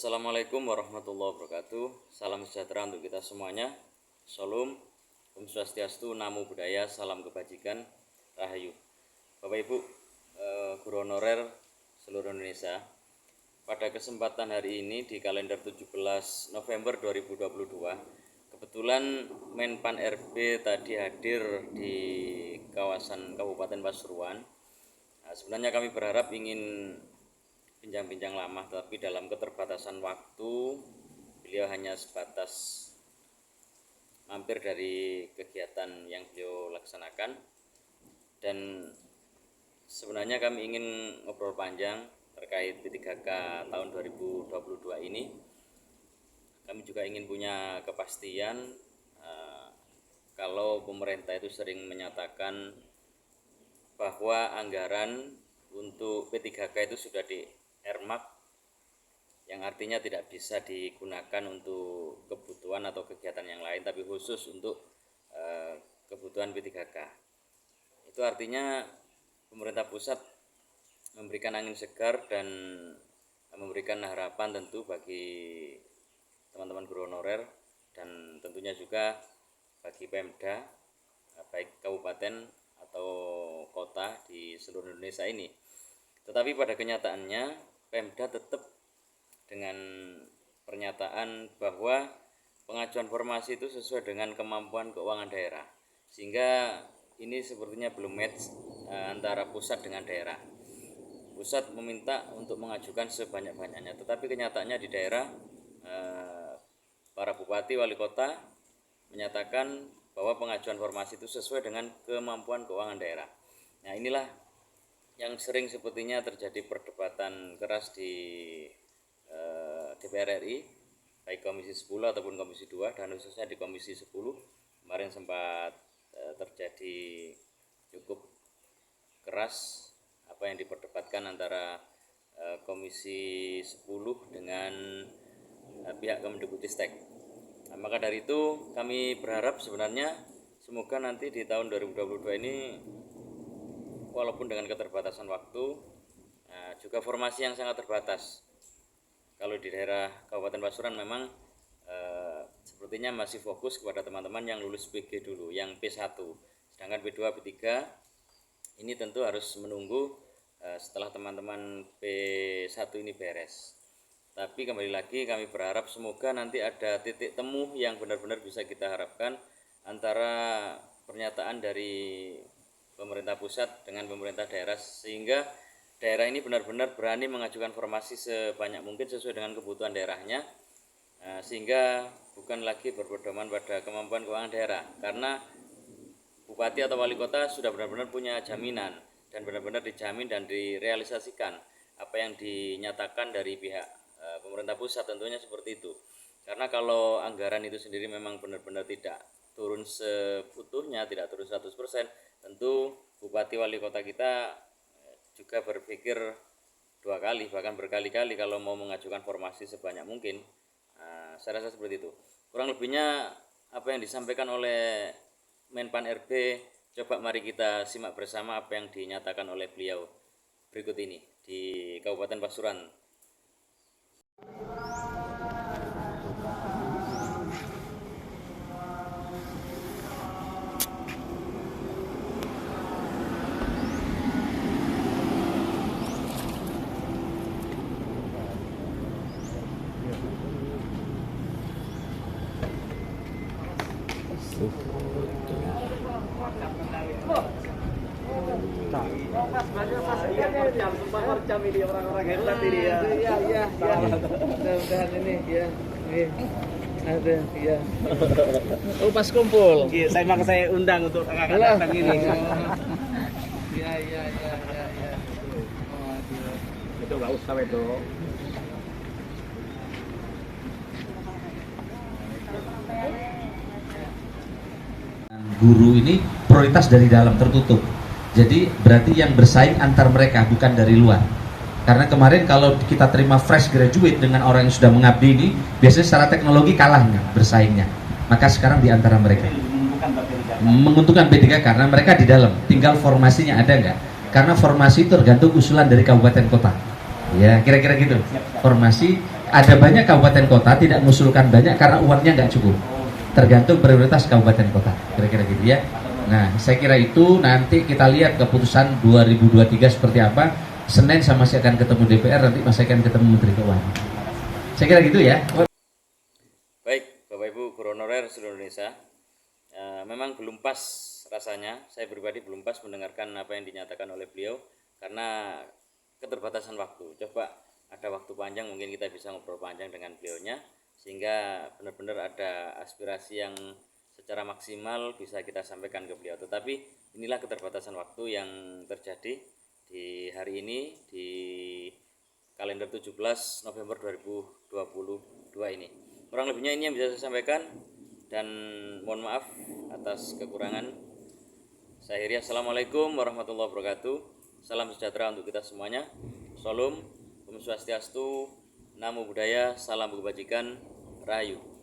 Assalamualaikum warahmatullahi wabarakatuh. Salam sejahtera untuk kita semuanya. Shalom, Om Swastiastu, Namo Buddhaya, salam kebajikan, Rahayu. Bapak Ibu, guru honorer seluruh Indonesia, pada kesempatan hari ini di kalender 17 November 2022, kebetulan Menpan RB tadi hadir di kawasan Kabupaten Pasuruan. Sebenarnya kami berharap ingin bincang-bincang lama, tapi dalam keterbatasan waktu beliau hanya sebatas mampir dari kegiatan yang beliau laksanakan. Dan sebenarnya kami ingin ngobrol panjang terkait P3K tahun 2022 ini. Kami juga ingin punya kepastian kalau pemerintah itu sering menyatakan bahwa anggaran untuk P3K itu sudah di earmark, yang artinya tidak bisa digunakan untuk kebutuhan atau kegiatan yang lain, tapi khusus untuk kebutuhan P3K. Itu artinya pemerintah pusat memberikan angin segar dan memberikan harapan tentu bagi teman-teman guru honorer dan tentunya juga bagi Pemda, baik kabupaten atau kota di seluruh Indonesia ini. Tetapi pada kenyataannya Pemda tetap dengan pernyataan bahwa pengajuan formasi itu sesuai dengan kemampuan keuangan daerah, sehingga ini sepertinya belum match antara pusat dengan daerah. Pusat meminta untuk mengajukan sebanyak-banyaknya, tetapi kenyataannya di daerah para bupati wali kota menyatakan bahwa pengajuan formasi itu sesuai dengan kemampuan keuangan daerah. Nah, inilah yang sering sepertinya terjadi perdebatan keras di DPR RI, baik Komisi 10 ataupun Komisi 2, dan khususnya di Komisi 10 kemarin sempat terjadi cukup keras apa yang diperdebatkan antara Komisi 10 dengan pihak Kemendikbudristek. Nah, maka dari itu kami berharap sebenarnya semoga nanti di tahun 2022 ini walaupun dengan keterbatasan waktu, juga formasi yang sangat terbatas. Kalau di daerah Kabupaten Pasuruan memang sepertinya masih fokus kepada teman-teman yang lulus PG dulu, yang P1. Sedangkan P2, P3 ini tentu harus menunggu setelah teman-teman P1 ini beres. Tapi kembali lagi kami berharap semoga nanti ada titik temu yang benar-benar bisa kita harapkan antara pernyataan dari pemerintah pusat dengan pemerintah daerah, sehingga daerah ini benar-benar berani mengajukan formasi sebanyak mungkin sesuai dengan kebutuhan daerahnya, sehingga bukan lagi berpedoman pada kemampuan keuangan daerah, karena bupati atau wali kota sudah benar-benar punya jaminan dan benar-benar dijamin dan direalisasikan apa yang dinyatakan dari pihak pemerintah pusat, tentunya seperti itu. Karena kalau anggaran itu sendiri memang benar-benar tidak turun seutuhnya, tidak turun 100%, tentu bupati wali kota kita juga berpikir dua kali, bahkan berkali-kali kalau mau mengajukan formasi sebanyak mungkin. Saya rasa seperti itu. Kurang lebihnya apa yang disampaikan oleh Menpan RB, coba mari kita simak bersama apa yang dinyatakan oleh beliau berikut ini di Kabupaten Pasuruan. Macam ini orang-orang hebat ini ya. Iya. Mudah-mudahan ini ya. Ada ya. Oh, pas kumpul. Iya, saya undang untuk kakak datang ini. Iya. Itu enggak usah itu. Guru ini prioritas dari dalam, tertutup. Jadi berarti yang bersaing antar mereka, bukan dari luar. Karena kemarin kalau kita terima fresh graduate dengan orang yang sudah mengabdi ini, biasanya secara teknologi kalahnya bersaingnya. Maka sekarang di antara mereka menguntungkan P3K karena mereka di dalam, tinggal formasinya ada nggak? Karena formasi itu tergantung usulan dari kabupaten kota. Ya, kira-kira gitu. Formasi Ada banyak kabupaten kota tidak mengusulkan banyak karena uangnya nggak cukup. Tergantung prioritas kabupaten kota, kira-kira gitu ya. Nah, saya kira itu nanti kita lihat keputusan 2023 seperti apa. Senin saya masih akan ketemu DPR, nanti masih akan ketemu Menteri Keuangan. Saya kira gitu ya. Baik, Bapak Ibu guru honorer seluruh Indonesia, memang belum pas rasanya, saya pribadi belum pas mendengarkan apa yang dinyatakan oleh beliau karena keterbatasan waktu. Coba ada waktu panjang mungkin kita bisa ngobrol panjang dengan beliaunya sehingga benar-benar ada aspirasi yang secara maksimal bisa kita sampaikan ke beliau. Tetapi inilah keterbatasan waktu yang terjadi di hari ini di kalender 17 November 2022 ini. Kurang lebihnya ini yang bisa saya sampaikan dan mohon maaf atas kekurangan. Saya akhiri, assalamualaikum warahmatullahi wabarakatuh. Salam sejahtera untuk kita semuanya. Salam, Om Swastiastu, Namo Buddhaya, salam kebajikan, Rahayu.